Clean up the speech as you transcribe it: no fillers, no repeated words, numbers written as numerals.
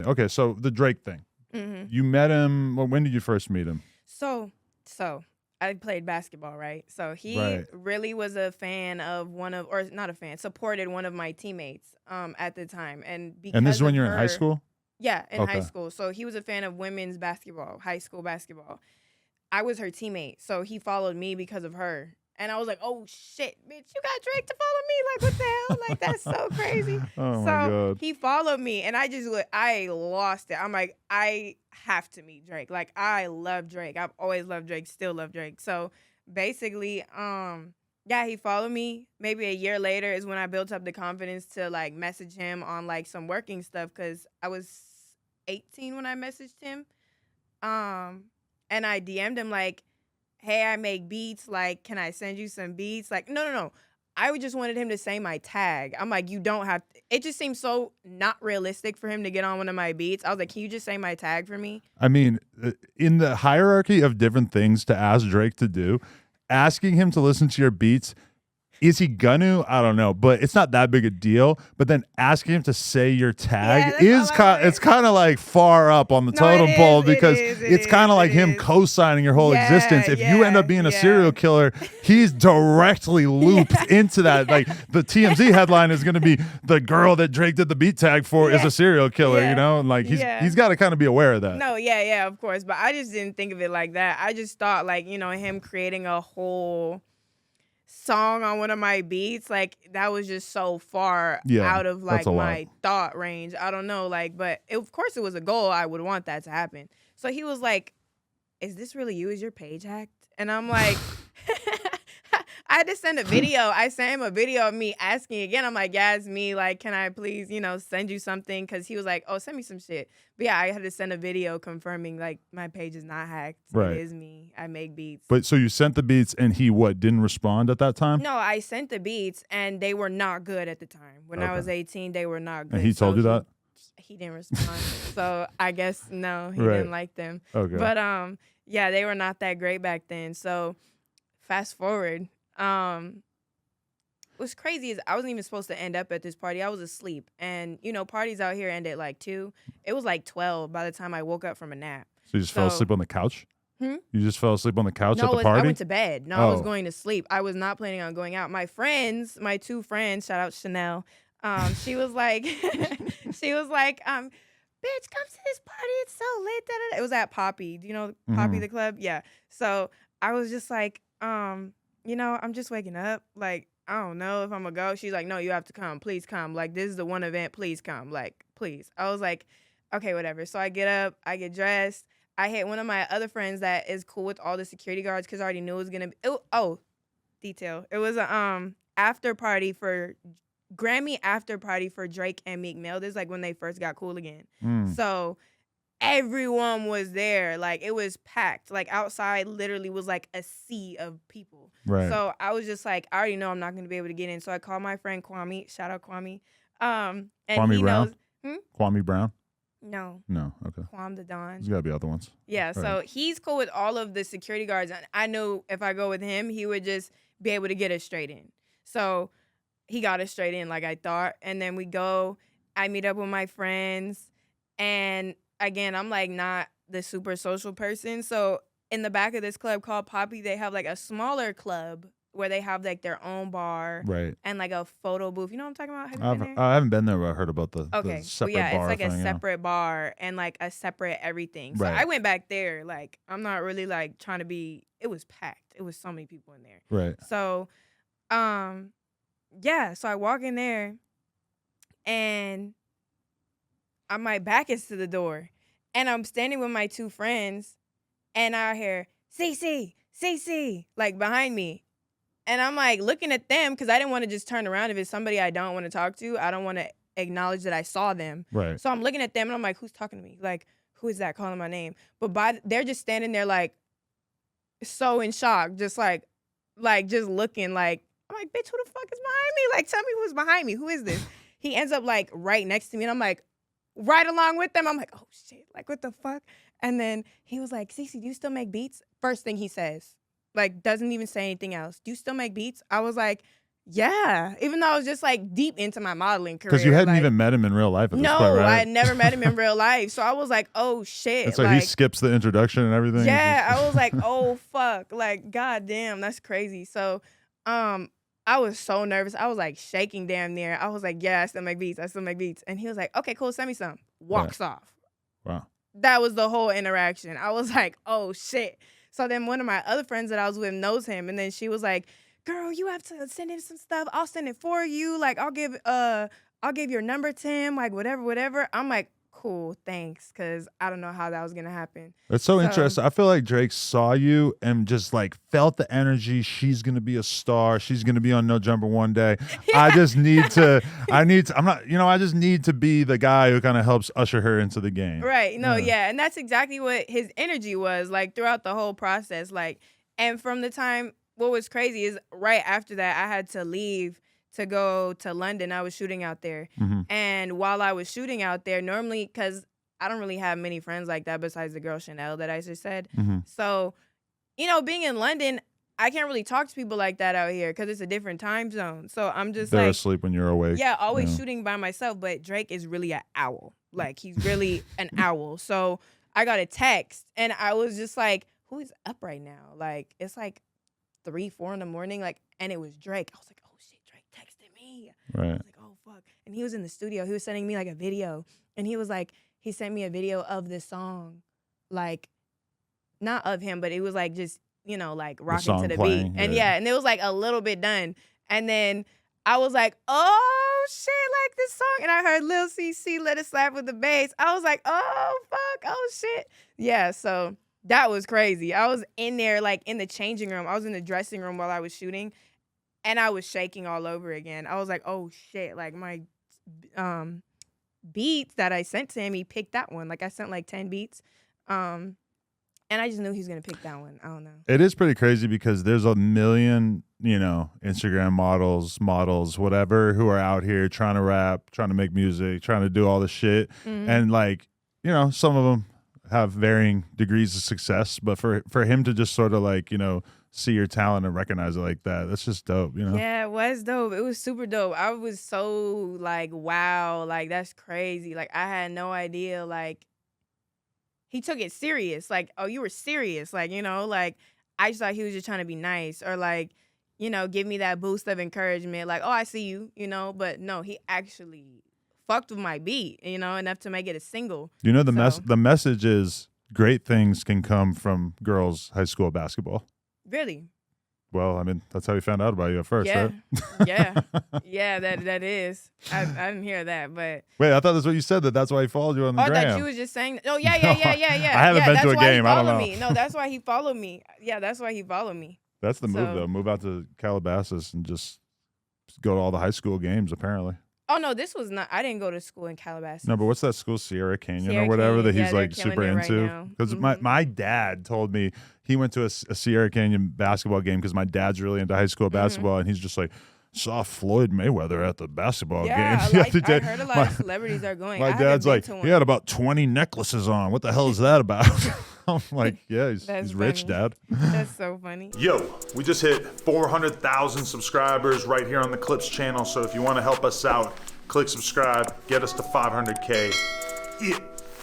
Okay, so the Drake thing. Mm-hmm. You met him. Well, when did you first meet him? So I played basketball, right? So he Right. really was a fan of or not a fan, supported one of my teammates at the time, and because And this is when of you're in high her, school? yeah, in high Okay. school. So he was a fan of women's basketball, high school basketball. I was her teammate, so he followed me because of her. And I was like, "Oh shit, bitch, you got Drake to follow me? Like, what the hell? Like, that's so crazy." Oh my So God. he followed me, and I lost it. I'm like, I have to meet Drake. Like, I love Drake. I've always loved Drake, still love Drake. So basically, yeah, he followed me. Maybe a year later is when I built up the confidence to like message him on like some working stuff because I was 18 when I messaged him. And I DM'd him like, "Hey, I make beats. Like, can I send you some beats?" Like, no. I just wanted him to say my tag. I'm like, you don't have to. It just seems so not realistic for him to get on one of my beats. I was like, can you just say my tag for me? I mean, in the hierarchy of different things to ask Drake to do, asking him to listen to your beats, is he gonna? I don't know, but it's not that big a deal. But then asking him to say your tag that's is all I kind. It's kind of like far up on the totem pole because it's kind of like him co-signing your whole existence. If you end up being a serial killer, he's directly looped into that. Like the TMZ headline is going to be the girl that Drake did the beat tag for is a serial killer. You know, and like he's got to kind of be aware of that. No, yeah, of course. But I just didn't think of it like that. I just thought like him creating a whole song on one of my beats, like that was just so far out of like my thought range. I don't know, like, but of course it was a goal. I would want that to happen. So he was like, "Is this really you? Is your page hacked?" And I'm like, I had to send a video. I sent him a video of me asking again. I'm like, "Yeah, it's me. Like, can I please, send you something?" Because he was like, "Oh, send me some shit." But yeah, I had to send a video confirming like my page is not hacked. Right. It is me. I make beats. But so you sent the beats and he didn't respond at that time? No, I sent the beats and they were not good at the time. When I was 18, they were not good. And he told you that? He didn't respond. So I guess no, he didn't like them. Okay. But yeah, they were not that great back then. So fast forward. What's crazy is I wasn't even supposed to end up at this party. I was asleep. And parties out here end at like 2. It was like 12 by the time I woke up from a nap. So you just fell asleep on the couch? Hmm? You just fell asleep on the couch at the party? I went to bed. No, I was going to sleep. I was not planning on going out. My 2 friends, shout out Chanel. She was like, bitch, come to this party. It's so lit. Da-da-da. It was at Poppy. Do you know Poppy the club? Yeah. So I was just like, I'm just waking up. Like, I don't know if I'm gonna go. She's like, no, you have to come. Please come. Like, this is the one event. Please come. Like, please. I was like, okay, whatever. So I get up. I get dressed. I hit one of my other friends that is cool with all the security guards because I already knew it was gonna be. Detail. It was a after party for Grammy after party for Drake and Meek Mill. This is like when they first got cool again. So everyone was there. Like it was packed. Like outside literally was like a sea of people. Right. So I was just like, I already know I'm not gonna be able to get in. So I called my friend Kwame. Shout out Kwame. And Kwame he Brown? knows. Kwame Brown? No. Okay. Kwame the Don. There's gotta be other ones. Yeah, Right. so he's cool with all of the security guards. And I knew if I go with him, he would just be able to get us straight in. So he got us straight in like I thought. And then we go, I meet up with my friends. And again, I'm like not the super social person. So in the back of this club called Poppy, they have like a smaller club where they have like their own bar, right, and like a photo booth. You know what I'm talking about? Have you been there? I haven't been there, but I heard about the separate bar. It's like thing, a separate bar and like a separate everything. So right. I went back there. Like I'm not really like trying to be. It was packed. It was so many people in there. Right. So, yeah. So I walk in there, and my back is to the door, and I'm standing with my 2 friends, and I hear CC like behind me. And I'm like looking at them because I didn't want to just turn around. If it's somebody I don't want to talk to, I don't want to acknowledge that I saw them. Right. So I'm looking at them and I'm like, who's talking to me? Like, who is that calling my name? But they're just standing there like so in shock, just like just looking like, I'm like, bitch, who the fuck is behind me? Like, tell me who's behind me. Who is this? He ends up like right next to me and I'm like, right along with them. I'm like, oh shit, like what the fuck? And then he was like, Cece, do you still make beats? First thing he says. Like, doesn't even say anything else. Do you still make beats? I was like, Yeah, even though I was just like deep into my modeling career. Because you hadn't like, even met him in real life at this no, point, right? I had never met him in real life. So I was like, oh shit. And so he skips the introduction and everything. Yeah, I was like, oh fuck. Like, goddamn, that's crazy. So I was so nervous. I was like shaking damn near. I was like, yeah, I still make beats. I still make beats. And he was like, okay, cool, send me some. Walks off. Wow. That was the whole interaction. I was like, oh shit. So then one of my other friends that I was with knows him. And then she was like, girl, you have to send him some stuff. I'll send it for you. Like, I'll give your number to him. Like, whatever. I'm like, cool, thanks. Cause I don't know how that was gonna happen. It's so interesting. I feel like Drake saw you and just like felt the energy. She's gonna be a star. She's gonna be on No Jumper one day. Yeah. I just need to, I just need to be the guy who kind of helps usher her into the game. Right. No, yeah. And that's exactly what his energy was like throughout the whole process. Like, and from the time, what was crazy is right after that, I had to leave to go to London. I was shooting out there. Mm-hmm. And while I was shooting out there, normally, because I don't really have many friends like that besides the girl Chanel that I just said. Mm-hmm. So, being in London, I can't really talk to people like that out here because it's a different time zone. So I'm just They're asleep when you're awake. Yeah, always shooting by myself. But Drake is really an owl. Like, he's really an owl. So I got a text and I was just like, who is up right now? Like, it's like 3, 4 in the morning. Like, and it was Drake. I was like, oh shit, Drake texted me. Right. I was like, oh fuck. And he was in the studio. He was sending me like a video. And he was like, he sent me a video of this song. Like, not of him, but it was like just, like rocking to the beat. And and it was like a little bit done. And then I was like, oh shit, like this song. And I heard Lil CC Let It Slap with the bass. I was like, oh fuck, oh shit. Yeah, so that was crazy. I was in there, like in the changing room. I was in the dressing room while I was shooting. And I was shaking all over again. I was like, oh shit, like my beats that I sent to him, he picked that one. Like I sent like 10 beats. And I just knew he was going to pick that one. I don't know. It is pretty crazy because there's a million, Instagram models, whatever, who are out here trying to rap, trying to make music, trying to do all this shit. Mm-hmm. And like, some of them have varying degrees of success, but for him to just sort of like, see your talent and recognize it like that, that's just dope, Yeah, it was dope. It was super dope. I was so like, wow, like that's crazy. Like I had no idea, like he took it serious. Like, oh, you were serious. Like, like I just thought he was just trying to be nice or like, give me that boost of encouragement. Like, oh, I see you, but no, he actually fucked with my beat, enough to make it a single. The message is great things can come from girls' high school basketball. Really? Well, I mean, that's how we found out about you at first, right? Yeah, that is. I didn't hear that, but wait, I thought that's what you said. That's why he followed you on the gram. I thought you was just saying. Oh yeah. I haven't been to a game. I don't know. Me. No, that's why he followed me. Yeah, that's why he followed me. That's the move, though. Move out to Calabasas and just go to all the high school games. Apparently. Oh no, this was not. I didn't go to school in Calabasas. No, but what's that school, Sierra Canyon or whatever, that he's like super into? Because mm-hmm. my dad told me he went to a Sierra Canyon basketball game because my dad's really into high school basketball, and he's just like, saw Floyd Mayweather at the basketball game. I heard a lot of celebrities are going. My dad's like, he had about 20 necklaces on. What the hell is that about? I'm like, yeah, he's rich, Dad. That's so funny. Yo, we just hit 400,000 subscribers right here on the Clips channel. So if you want to help us out, click subscribe, get us to 500K. Yeah.